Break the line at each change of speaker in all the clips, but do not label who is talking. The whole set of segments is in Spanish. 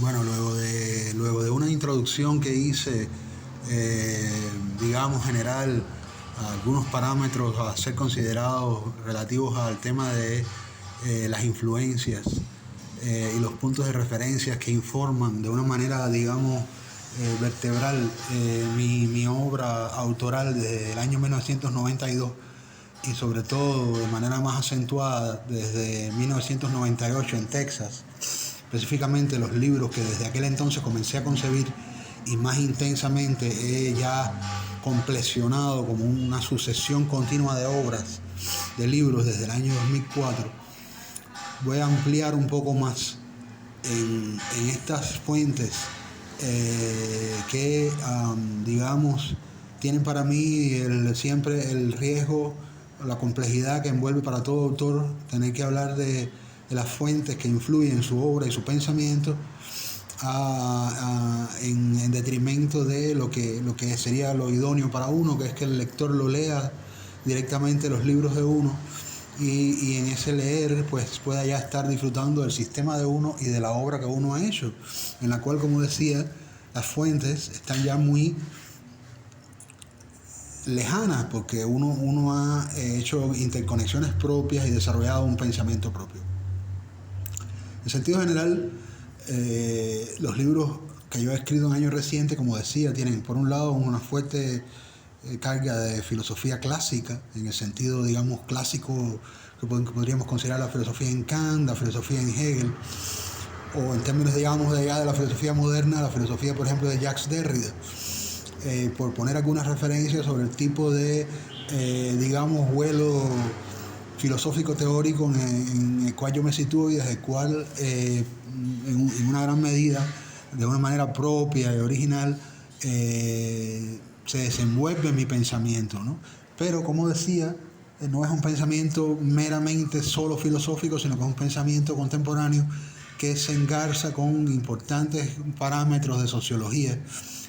Bueno, luego de una introducción que hice, digamos, general, algunos parámetros a ser considerados relativos al tema de las influencias y los puntos de referencia que informan de una manera, digamos, vertebral mi obra autoral desde el año 1992 y sobre todo de manera más acentuada desde 1998 en Texas, específicamente los libros que desde aquel entonces comencé a concebir y más intensamente he ya completionado como una sucesión continua de obras, de libros desde el año 2004. Voy a ampliar un poco más en estas fuentes que, digamos, tienen para mí siempre el riesgo, la complejidad que envuelve para todo autor tener que hablar de las fuentes que influyen en su obra y su pensamiento en detrimento de lo que sería lo idóneo para uno, que es que el lector lo lea directamente los libros de uno y en ese leer pues pueda ya estar disfrutando del sistema de uno y de la obra que uno ha hecho, en la cual, como decía, las fuentes están ya muy lejanas porque uno ha hecho interconexiones propias y desarrollado un pensamiento propio. En sentido general, los libros que yo he escrito en años recientes, como decía, tienen por un lado una fuerte carga de filosofía clásica, en el sentido, digamos, clásico que podríamos considerar la filosofía en Kant, la filosofía en Hegel, o en términos, digamos, de la filosofía moderna, la filosofía, por ejemplo, de Jacques Derrida, por poner algunas referencias sobre el tipo de, digamos, vuelo filosófico teórico en el cual yo me sitúo y desde el cual en una gran medida, de una manera propia y original, se desenvuelve mi pensamiento, ¿no? Pero, como decía, no es un pensamiento meramente solo filosófico, sino que es un pensamiento contemporáneo que se engarza con importantes parámetros de sociología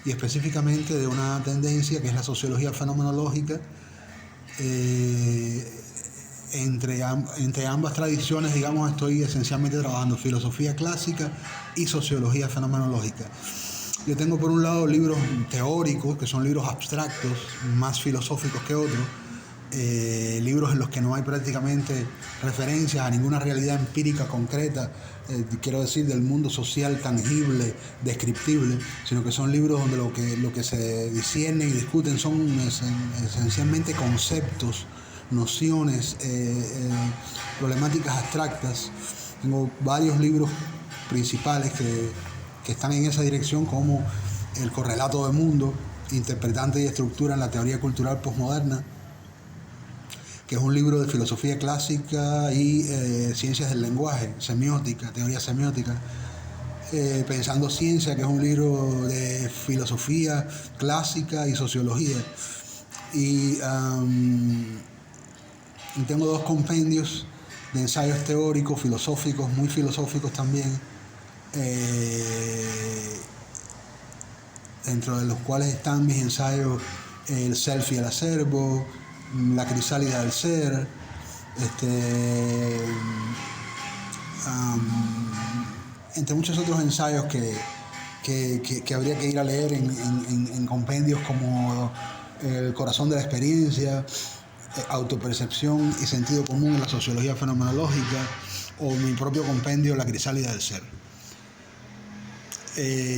y específicamente de una tendencia que es la sociología fenomenológica. Entre ambas tradiciones, digamos, estoy esencialmente trabajando filosofía clásica y sociología fenomenológica. Yo tengo por un lado libros teóricos, que son libros abstractos, más filosóficos que otros, libros en los que no hay prácticamente referencias a ninguna realidad empírica concreta, quiero decir, del mundo social tangible, descriptible, sino que son libros donde lo que se disciernen y discuten son esencialmente conceptos, nociones, problemáticas abstractas. Tengo varios libros principales que están en esa dirección, como El correlato del mundo, interpretante y estructura en la teoría cultural posmoderna, que es un libro de filosofía clásica y ciencias del lenguaje, semiótica, teoría semiótica. Pensando Ciencia, que es un libro de filosofía clásica y sociología. Y tengo dos compendios de ensayos teóricos, filosóficos, muy filosóficos también, dentro de los cuales están mis ensayos El self y el acervo, La crisálida del ser, entre muchos otros ensayos que habría que ir a leer en compendios como El corazón de la experiencia, Autopercepción y sentido común en la sociología fenomenológica, o mi propio compendio La crisálida del ser.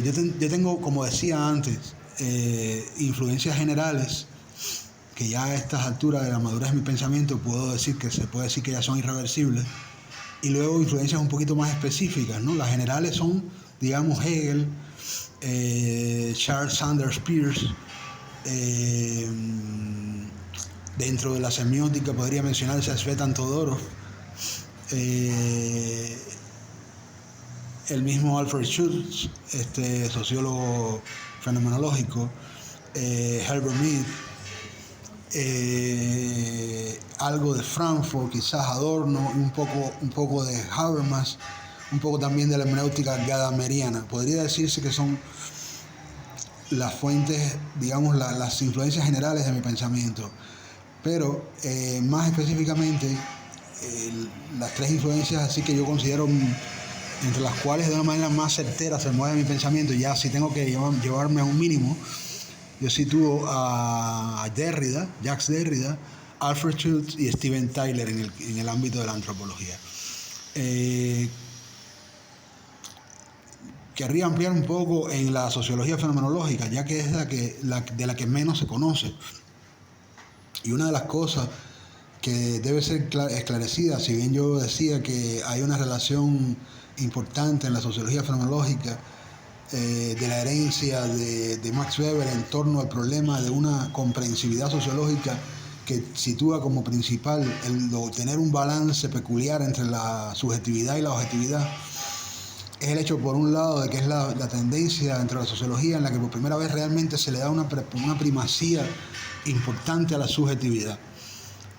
Yo tengo, como decía antes, influencias generales que ya a estas alturas de la madurez de mi pensamiento se puede decir que ya son irreversibles, y luego influencias un poquito más específicas, ¿no? Las generales son, digamos, Hegel, Charles Sanders Peirce. Dentro de la semiótica podría mencionarse a Svetan Todorov, el mismo Alfred Schultz, sociólogo fenomenológico, Herbert Mead, algo de Frankfurt, quizás Adorno, un poco de Habermas, un poco también de la hermenéutica gadameriana. Podría decirse que son las fuentes, digamos, las influencias generales de mi pensamiento. Pero más específicamente, las tres influencias así que yo considero entre las cuales de una manera más certera se mueve mi pensamiento, ya si tengo que llevarme a un mínimo, yo sitúo a Derrida, Jacques Derrida, Alfred Schultz y Steven Tyler en el ámbito de la antropología. Querría ampliar un poco en la sociología fenomenológica, ya que es de la que menos se conoce. Y una de las cosas que debe ser esclarecida, si bien yo decía que hay una relación importante en la sociología fenomenológica de la herencia de Max Weber en torno al problema de una comprensividad sociológica que sitúa como principal el tener un balance peculiar entre la subjetividad y la objetividad, es el hecho, por un lado, de que es la tendencia dentro de la sociología en la que por primera vez realmente se le da una primacía importante a la subjetividad.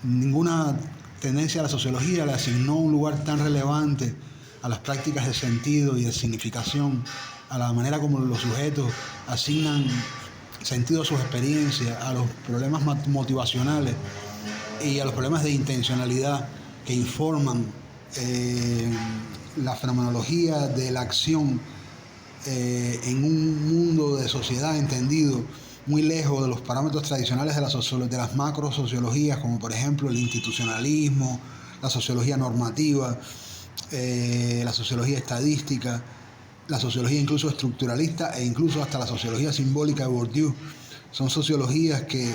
Ninguna tendencia de la sociología le asignó un lugar tan relevante a las prácticas de sentido y de significación, a la manera como los sujetos asignan sentido a sus experiencias, a los problemas motivacionales y a los problemas de intencionalidad que informan la fenomenología de la acción en un mundo de sociedad entendido muy lejos de los parámetros tradicionales de las macrosociologías, como por ejemplo el institucionalismo, la sociología normativa, la sociología estadística, la sociología incluso estructuralista e incluso hasta la sociología simbólica de Bourdieu. Son sociologías que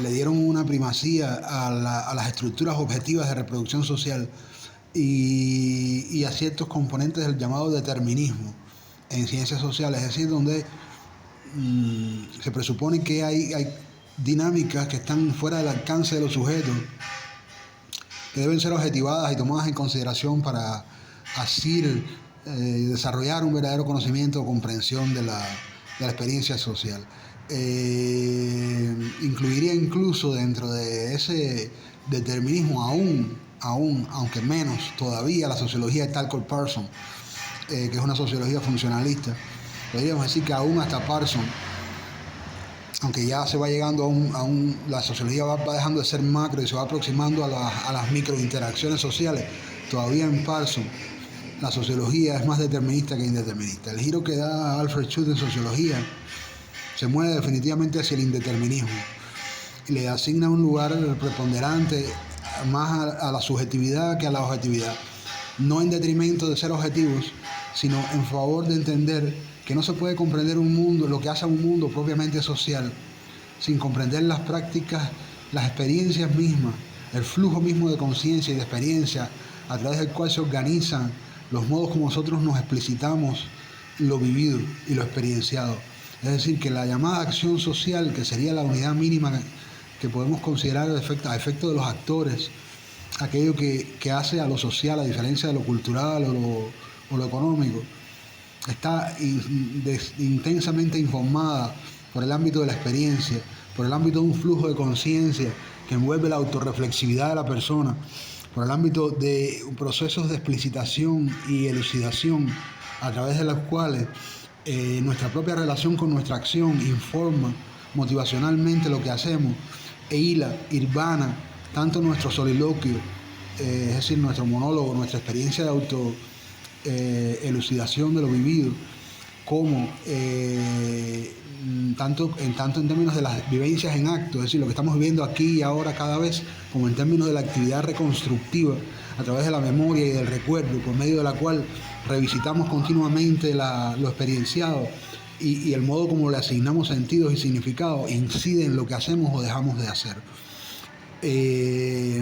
le dieron una primacía a las estructuras objetivas de reproducción social y a ciertos componentes del llamado determinismo en ciencias sociales, es decir, donde se presupone que hay dinámicas que están fuera del alcance de los sujetos, que deben ser objetivadas y tomadas en consideración para así desarrollar un verdadero conocimiento o comprensión de la experiencia social. Incluiría incluso dentro de ese determinismo aunque menos todavía, la sociología de Talcott-Parsons, que es una sociología funcionalista. Podríamos decir que aún hasta Parsons, aunque ya se va llegando la sociología va dejando de ser macro y se va aproximando a las microinteracciones sociales, todavía en Parsons la sociología es más determinista que indeterminista. El giro que da Alfred Schultz en sociología se mueve definitivamente hacia el indeterminismo y le asigna un lugar preponderante más a la subjetividad que a la objetividad, no en detrimento de ser objetivos, sino en favor de entender que no se puede comprender un mundo, lo que hace a un mundo propiamente social, sin comprender las prácticas, las experiencias mismas, el flujo mismo de conciencia y de experiencia a través del cual se organizan los modos como nosotros nos explicitamos lo vivido y lo experienciado. Es decir, que la llamada acción social, que sería la unidad mínima que podemos considerar a efecto de los actores, aquello que hace a lo social, a diferencia de lo cultural o lo económico, está intensamente informada por el ámbito de la experiencia, por el ámbito de un flujo de conciencia que envuelve la autorreflexividad de la persona, por el ámbito de procesos de explicitación y elucidación a través de los cuales nuestra propia relación con nuestra acción informa motivacionalmente lo que hacemos e hilvana tanto nuestro soliloquio, es decir, nuestro monólogo, nuestra experiencia de elucidación de lo vivido, como tanto en términos de las vivencias en acto, es decir, lo que estamos viviendo aquí y ahora cada vez, como en términos de la actividad reconstructiva a través de la memoria y del recuerdo, por medio de la cual revisitamos continuamente lo experienciado y el modo como le asignamos sentidos y significados incide en lo que hacemos o dejamos de hacer.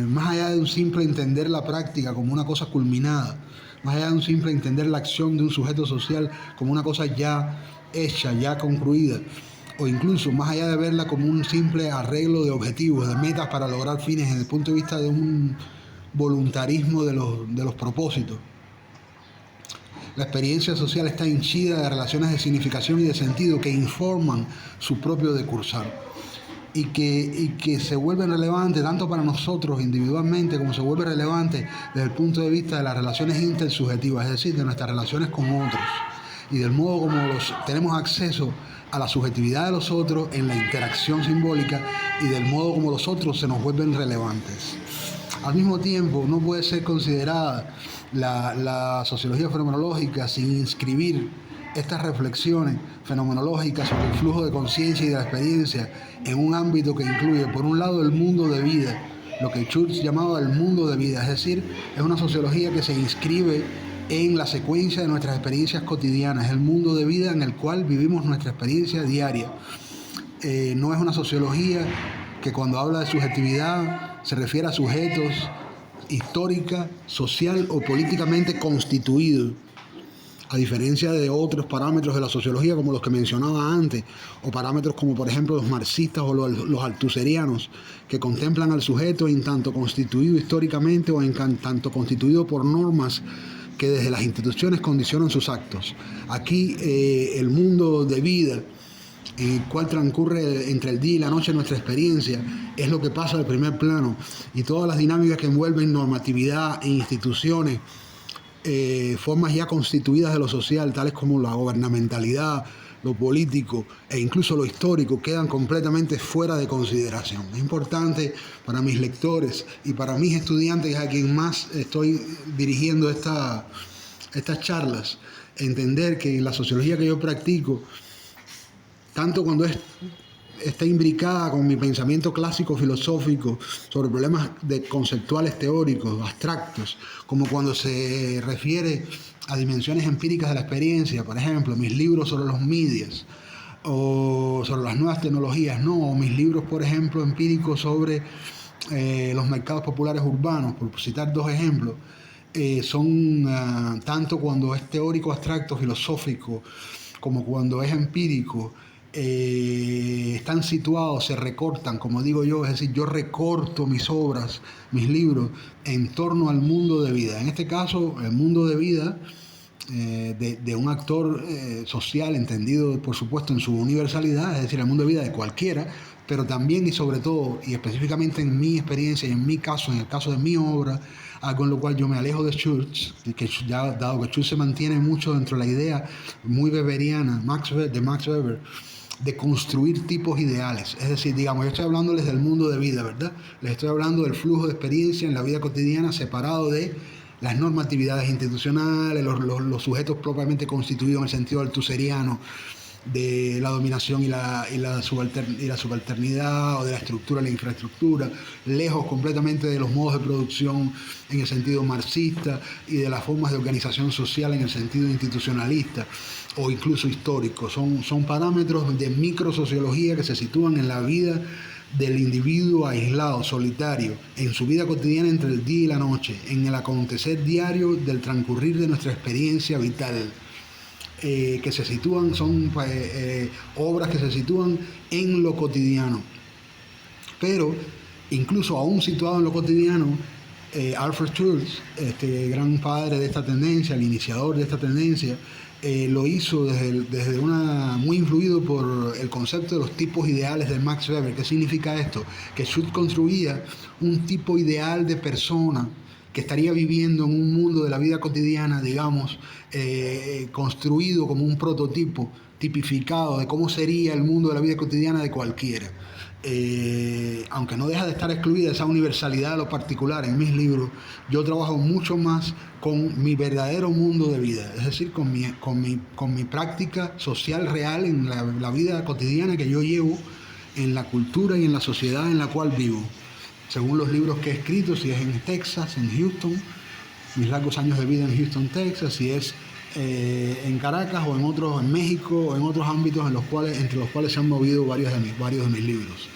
Más allá de un simple entender la práctica como una cosa culminada, más allá de un simple entender la acción de un sujeto social como una cosa ya hecha, ya concluida, o incluso más allá de verla como un simple arreglo de objetivos, de metas para lograr fines desde el punto de vista de un voluntarismo de los propósitos. La experiencia social está henchida de relaciones de significación y de sentido que informan su propio decursar y que se vuelven relevantes tanto para nosotros individualmente como se vuelve relevante desde el punto de vista de las relaciones intersubjetivas, es decir, de nuestras relaciones con otros y del modo como tenemos acceso a la subjetividad de los otros en la interacción simbólica y del modo como los otros se nos vuelven relevantes. Al mismo tiempo, no puede ser considerada La sociología fenomenológica, sin inscribir estas reflexiones fenomenológicas sobre el flujo de conciencia y de la experiencia en un ámbito que incluye, por un lado, el mundo de vida, lo que Schultz llamaba el mundo de vida, es decir, es una sociología que se inscribe en la secuencia de nuestras experiencias cotidianas, el mundo de vida en el cual vivimos nuestra experiencia diaria. No es una sociología que cuando habla de subjetividad se refiere a sujetos histórica, social o políticamente constituidos, a diferencia de otros parámetros de la sociología como los que mencionaba antes, o parámetros como por ejemplo los marxistas o los althuserianos, que contemplan al sujeto en tanto constituido históricamente o en tanto constituido por normas que desde las instituciones condicionan sus actos. Aquí el mundo de vida en el cual transcurre entre el día y la noche nuestra experiencia es lo que pasa al primer plano, y todas las dinámicas que envuelven normatividad e instituciones, formas ya constituidas de lo social, tales como la gubernamentalidad, lo político e incluso lo histórico, quedan completamente fuera de consideración. Es importante para mis lectores y para mis estudiantes, a quien más estoy dirigiendo estas charlas, entender que la sociología que yo practico, tanto cuando está imbricada con mi pensamiento clásico filosófico sobre problemas conceptuales teóricos, abstractos, como cuando se refiere a dimensiones empíricas de la experiencia, por ejemplo, mis libros sobre los medias o sobre las nuevas tecnologías, no, o mis libros, por ejemplo, empíricos sobre los mercados populares urbanos, por citar dos ejemplos, son tanto cuando es teórico, abstracto, filosófico, como cuando es empírico, están situados, se recortan, como digo yo, es decir, yo recorto mis obras, mis libros, en torno al mundo de vida. En este caso, el mundo de vida de un actor social, entendido por supuesto en su universalidad, es decir, el mundo de vida de cualquiera, pero también y sobre todo, y específicamente en mi experiencia y en mi caso, en el caso de mi obra, algo en lo cual yo me alejo de Schultz, que ya, dado que Schultz se mantiene mucho dentro de la idea muy weberiana de Max Weber, de construir tipos ideales. Es decir, digamos, yo estoy hablándoles del mundo de vida, ¿verdad? Les estoy hablando del flujo de experiencia en la vida cotidiana separado de las normatividades institucionales, los sujetos propiamente constituidos en el sentido althuseriano de la dominación y la subalternidad, o de la estructura y la infraestructura, lejos completamente de los modos de producción en el sentido marxista y de las formas de organización social en el sentido institucionalista o incluso histórico. Son parámetros de microsociología que se sitúan en la vida del individuo aislado, solitario, en su vida cotidiana entre el día y la noche, en el acontecer diario del transcurrir de nuestra experiencia vital. Que se sitúan, son obras que se sitúan en lo cotidiano. Pero, incluso aún situado en lo cotidiano, Alfred Schultz, este gran padre de esta tendencia, el iniciador de esta tendencia, lo hizo muy influido por el concepto de los tipos ideales de Max Weber. ¿Qué significa esto? Que Schultz construía un tipo ideal de persona que estaría viviendo en un mundo de la vida cotidiana, digamos, construido como un prototipo tipificado de cómo sería el mundo de la vida cotidiana de cualquiera. Aunque no deja de estar excluida esa universalidad de lo particular en mis libros, yo trabajo mucho más con mi verdadero mundo de vida, es decir, con mi práctica social real en la vida cotidiana que yo llevo en la cultura y en la sociedad en la cual vivo. Según los libros que he escrito, si es en Texas, en Houston, mis largos años de vida en Houston, Texas, si es en Caracas o en México o en otros ámbitos entre los cuales se han movido varios de mis libros.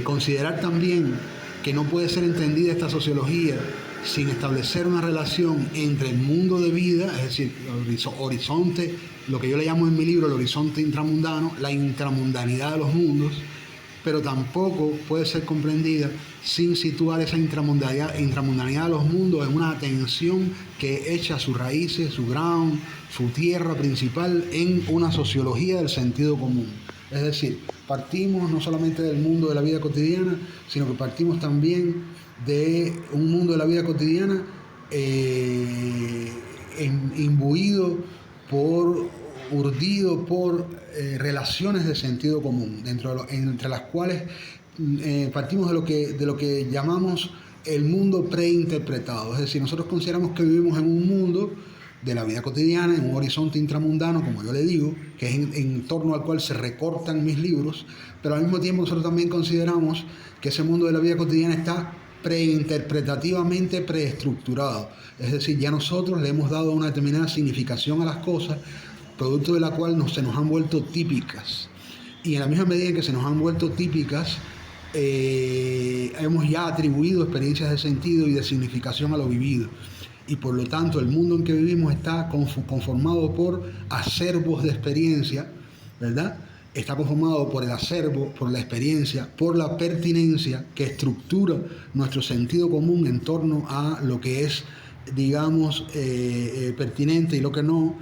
Considerar también que no puede ser entendida esta sociología sin establecer una relación entre el mundo de vida, es decir, el horizonte, lo que yo le llamo en mi libro el horizonte intramundano, la intramundanidad de los mundos, pero tampoco puede ser comprendida sin situar esa intramundanidad de los mundos en una atención que echa sus raíces, su ground, su tierra principal en una sociología del sentido común. Es decir, partimos no solamente del mundo de la vida cotidiana, sino que partimos también de un mundo de la vida cotidiana imbuido urdido por relaciones de sentido común, entre las cuales partimos de lo que llamamos el mundo preinterpretado. Es decir, nosotros consideramos que vivimos en un mundo de la vida cotidiana, en un horizonte intramundano, como yo le digo, que es en torno al cual se recortan mis libros, pero al mismo tiempo nosotros también consideramos que ese mundo de la vida cotidiana está preinterpretativamente preestructurado. Es decir, ya nosotros le hemos dado una determinada significación a las cosas, producto de la cual se nos han vuelto típicas. Y en la misma medida en que se nos han vuelto típicas, hemos ya atribuido experiencias de sentido y de significación a lo vivido. Y por lo tanto el mundo en que vivimos está conformado por acervos de experiencia, ¿verdad? Está conformado por el acervo, por la experiencia, por la pertinencia que estructura nuestro sentido común en torno a lo que es, digamos, pertinente y lo que no.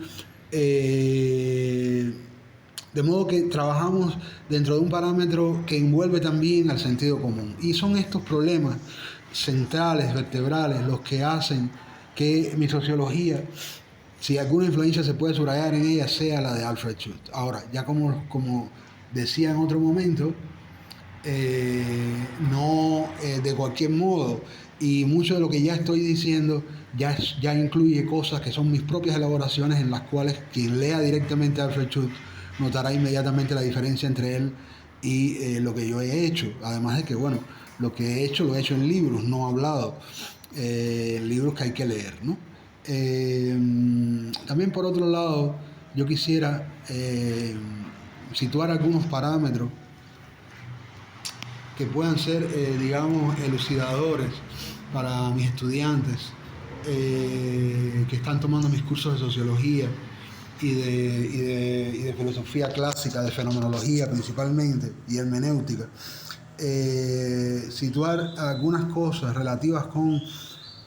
De modo que trabajamos dentro de un parámetro que envuelve también al sentido común. Y son estos problemas centrales, vertebrales, los que hacen que mi sociología, si alguna influencia se puede subrayar en ella, sea la de Alfred Schultz. Ahora, ya como decía en otro momento, no de cualquier modo, y mucho de lo que ya estoy diciendo ya incluye cosas que son mis propias elaboraciones, en las cuales quien lea directamente a Alfred Schultz notará inmediatamente la diferencia entre él y lo que yo he hecho. Además de que, bueno, lo que he hecho lo he hecho en libros, no hablado, libros que hay que leer, ¿no? También por otro lado, yo quisiera situar algunos parámetros que puedan ser, digamos, elucidadores para mis estudiantes que están tomando mis cursos de sociología y de filosofía clásica, de fenomenología principalmente, y hermenéutica. Situar algunas cosas relativas con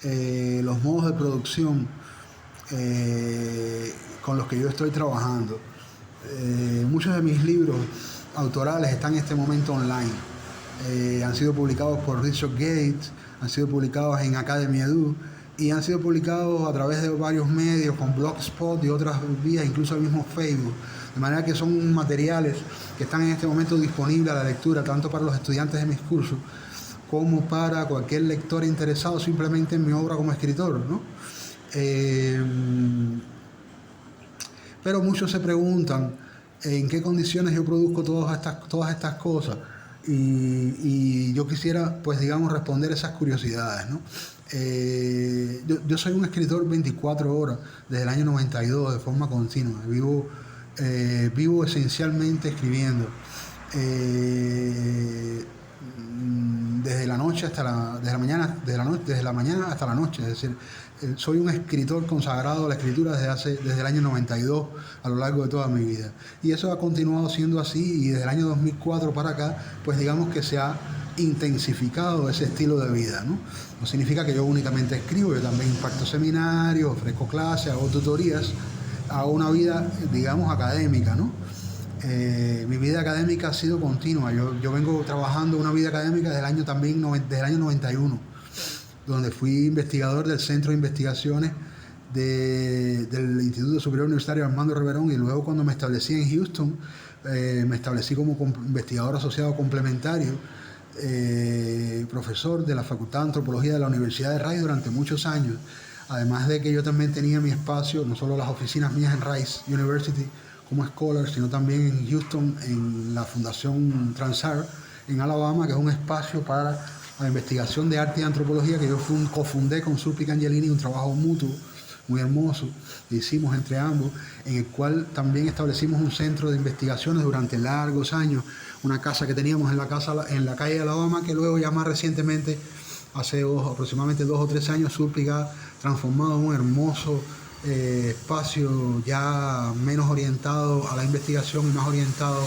los modos de producción con los que yo estoy trabajando. Muchos de mis libros autorales están en este momento online. Han sido publicados por Richard Gates, han sido publicados en Academy Edu y han sido publicados a través de varios medios, con Blogspot y otras vías, incluso el mismo Facebook. De manera que son materiales que están en este momento disponibles a la lectura, tanto para los estudiantes de mis cursos como para cualquier lector interesado simplemente en mi obra como escritor, ¿no? Pero muchos se preguntan en qué condiciones yo produzco todas estas cosas, y yo quisiera, pues digamos, responder esas curiosidades, ¿no? Yo soy un escritor 24 horas desde el año 92 de forma continua. Vivo esencialmente escribiendo. Desde la mañana hasta la noche, es decir, soy un escritor consagrado a la escritura desde el año 92 a lo largo de toda mi vida, y eso ha continuado siendo así, y desde el año 2004 para acá, pues digamos que se ha intensificado ese estilo de vida, ¿no? No significa que yo únicamente escribo, yo también imparto seminarios, ofrezco clases, hago tutorías, hago una vida, digamos, académica, ¿no? Mi vida académica ha sido continua. Yo vengo trabajando una vida académica desde el año 91, donde fui investigador del Centro de Investigaciones del Instituto Superior Universitario Armando Reverón, y luego, cuando me establecí en Houston, me establecí como investigador asociado complementario, profesor de la Facultad de Antropología de la Universidad de Rice durante muchos años. Además de que yo también tenía mi espacio, no solo las oficinas mías en Rice University como scholar, sino también en Houston, en la Fundación Transar, en Alabama, que es un espacio para la investigación de arte y antropología que yo cofundé con Sulpic Angelini, un trabajo mutuo muy hermoso que hicimos entre ambos, en el cual también establecimos un centro de investigaciones durante largos años, una casa que teníamos en la calle de Alabama, que luego, ya más recientemente, hace aproximadamente 2 o 3 años, Sulpic ha transformado en un hermoso espacio ya menos orientado a la investigación y más orientado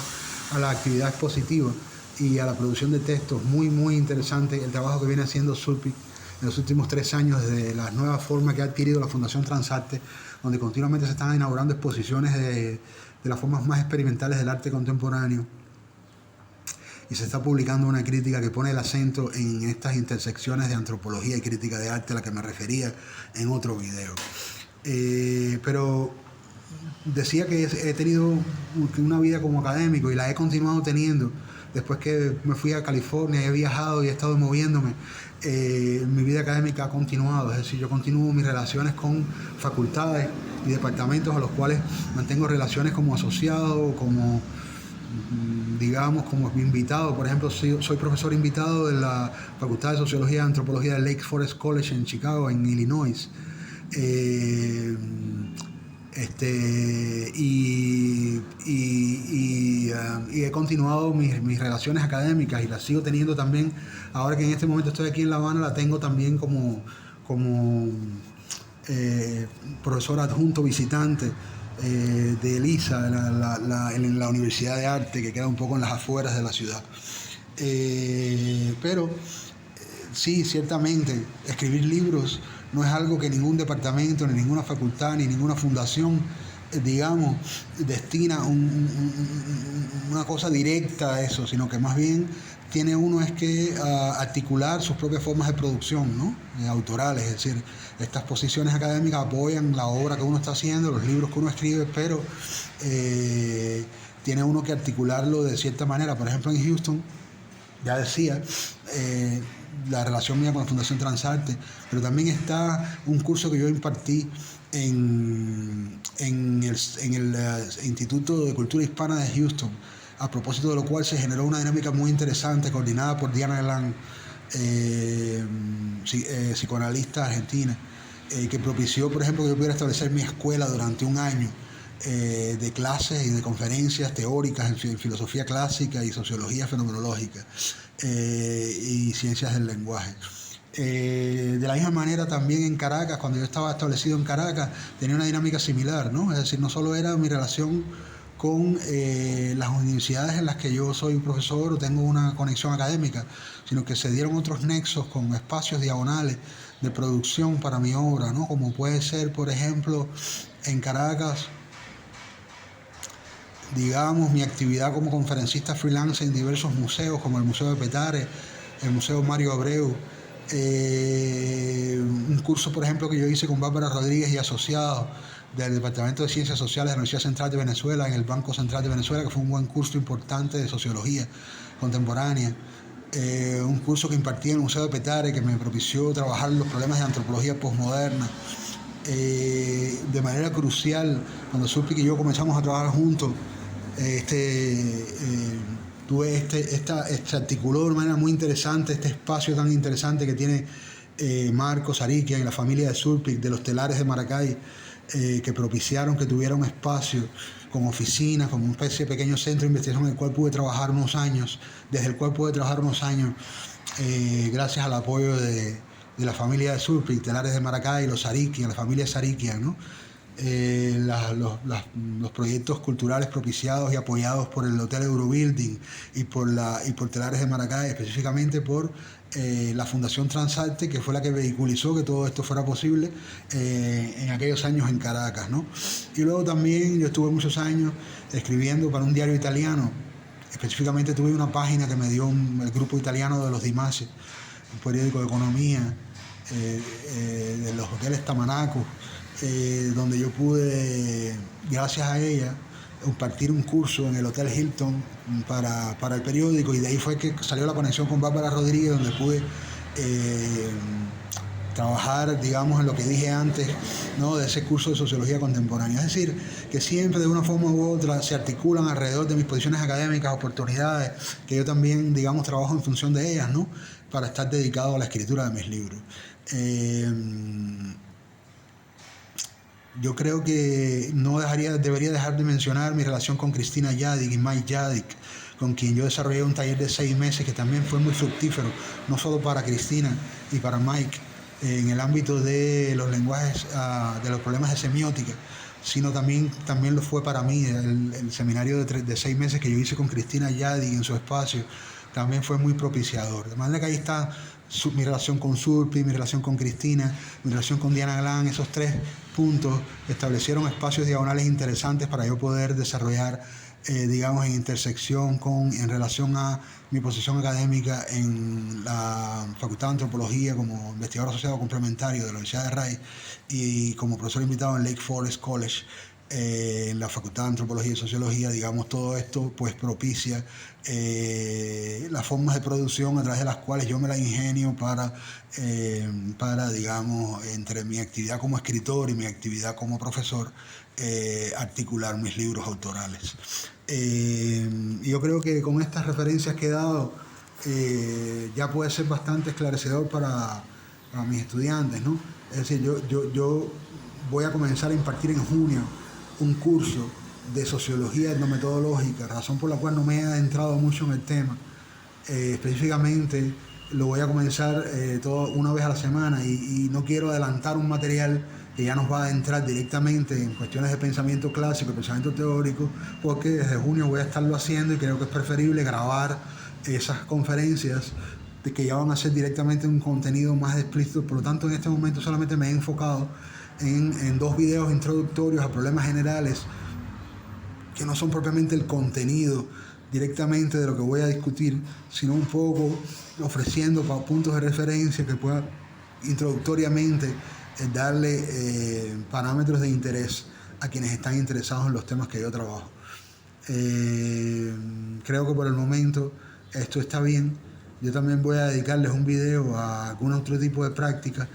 a la actividad expositiva y a la producción de textos. Muy, muy interesante el trabajo que viene haciendo Sulpic en los últimos 3 años, desde las nuevas formas que ha adquirido la Fundación Transarte, donde continuamente se están inaugurando exposiciones de las formas más experimentales del arte contemporáneo, y se está publicando una crítica que pone el acento en estas intersecciones de antropología y crítica de arte a la que me refería en otro video. Pero decía que he tenido una vida como académico, y la he continuado teniendo después que me fui a California, he viajado y he estado moviéndome, mi vida académica ha continuado, es decir, yo continúo mis relaciones con facultades y departamentos a los cuales mantengo relaciones como asociado, como digamos, como invitado. Por ejemplo, soy profesor invitado de la Facultad de Sociología y Antropología de Lake Forest College en Chicago, en Illinois. Y he continuado mis relaciones académicas y las sigo teniendo también. Ahora que en este momento estoy aquí en La Habana, la tengo también como profesor adjunto visitante de ELISA, en la Universidad de Arte, que queda un poco en las afueras de la ciudad. Pero sí, ciertamente, escribir libros no es algo que ningún departamento, ni ninguna facultad, ni ninguna fundación, digamos, destina una cosa directa a eso, sino que más bien tiene uno es que articular sus propias formas de producción, ¿no? Autorales, es decir, estas posiciones académicas apoyan la obra que uno está haciendo, los libros que uno escribe, pero tiene uno que articularlo de cierta manera. Por ejemplo, en Houston, ya decía, la relación mía con la Fundación Transarte, pero también está un curso que yo impartí en el Instituto de Cultura Hispana de Houston, a propósito de lo cual se generó una dinámica muy interesante coordinada por Diana Galán, psicoanalista argentina, que propició, por ejemplo, que yo pudiera establecer mi escuela durante un año de clases y de conferencias teóricas en filosofía clásica y sociología fenomenológica y ciencias del lenguaje. De la misma manera también en Caracas, cuando yo estaba establecido en Caracas, tenía una dinámica similar, ¿no? Es decir, no solo era mi relación con las universidades en las que yo soy profesor o tengo una conexión académica, sino que se dieron otros nexos con espacios diagonales de producción para mi obra, ¿no? Como puede ser, por ejemplo, en Caracas, digamos, mi actividad como conferencista freelance en diversos museos, como el Museo de Petare, el Museo Mario Abreu, un curso, por ejemplo, que yo hice con Bárbara Rodríguez y asociados del Departamento de Ciencias Sociales de la Universidad Central de Venezuela, en el Banco Central de Venezuela, que fue un buen curso importante de sociología contemporánea. Un curso que impartí en el Museo de Petare, que me propició trabajar los problemas de antropología posmoderna. De manera crucial, cuando Sulpic y yo comenzamos a trabajar juntos, se articuló de una manera muy interesante este espacio tan interesante que tiene Marcos Ariquian y la familia de Sulpic, de los telares de Maracay, que propiciaron que tuviera un espacio con oficinas, como una especie de pequeño centro de investigación en el cual pude trabajar unos años, gracias al apoyo de la familia de Sulpic, telares de Maracay, los Ariquian, la familia Sariquian, ¿no? Los proyectos culturales propiciados y apoyados por el Hotel Eurobuilding y por Telares de Maracay, específicamente por la Fundación Transarte, que fue la que vehiculizó que todo esto fuera posible en aquellos años en Caracas, ¿no? Y luego también yo estuve muchos años escribiendo para un diario italiano. Específicamente tuve una página que me dio el grupo italiano de los Dimasi, un periódico de economía, de los hoteles Tamanaco, donde yo pude, gracias a ella, impartir un curso en el Hotel Hilton para el periódico, y de ahí fue que salió la conexión con Bárbara Rodríguez, donde pude trabajar, digamos, en lo que dije antes, ¿no? De ese curso de sociología contemporánea. Es decir, que siempre de una forma u otra se articulan alrededor de mis posiciones académicas, oportunidades, que yo también, digamos, trabajo en función de ellas, ¿no? Para estar dedicado a la escritura de mis libros. Yo creo que debería dejar de mencionar mi relación con Cristina Yadik y Mike Yadik, con quien yo desarrollé un taller de 6 meses que también fue muy fructífero, no solo para Cristina y para Mike, en el ámbito de los lenguajes, de los problemas de semiótica, sino también lo fue para mí. El seminario de 6 meses que yo hice con Cristina Yadik en su espacio también fue muy propiciador. De manera que ahí está mi relación con Sulpic, mi relación con Cristina, mi relación con Diana Galán. Esos 3 puntos establecieron espacios diagonales interesantes para yo poder desarrollar, digamos, en intersección en relación a mi posición académica en la Facultad de Antropología como investigador asociado complementario de la Universidad de Rice y como profesor invitado en Lake Forest College en la Facultad de Antropología y Sociología, digamos, todo esto pues propicia las formas de producción a través de las cuales yo me la ingenio para digamos, entre mi actividad como escritor y mi actividad como profesor, articular mis libros autorales. Yo creo que con estas referencias que he dado ya puede ser bastante esclarecedor para mis estudiantes, ¿no? Es decir, yo voy a comenzar a impartir en junio un curso de sociología etnometodológica, razón por la cual no me he adentrado mucho en el tema. Específicamente lo voy a comenzar todo una vez a la semana y no quiero adelantar un material que ya nos va a adentrar directamente en cuestiones de pensamiento clásico, pensamiento teórico, porque desde junio voy a estarlo haciendo y creo que es preferible grabar esas conferencias de que ya van a ser directamente un contenido más explícito. Por lo tanto, en este momento solamente me he enfocado en 2 videos introductorios a problemas generales que no son propiamente el contenido directamente de lo que voy a discutir, sino un poco ofreciendo puntos de referencia que pueda introductoriamente darle parámetros de interés a quienes están interesados en los temas que yo trabajo. Creo que por el momento esto está bien. Yo también voy a dedicarles un video a algún otro tipo de práctica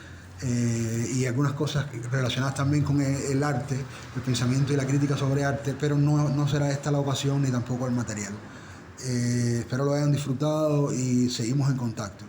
y algunas cosas relacionadas también con el arte, el pensamiento y la crítica sobre arte, pero no será esta la ocasión ni tampoco el material. Espero lo hayan disfrutado y seguimos en contacto.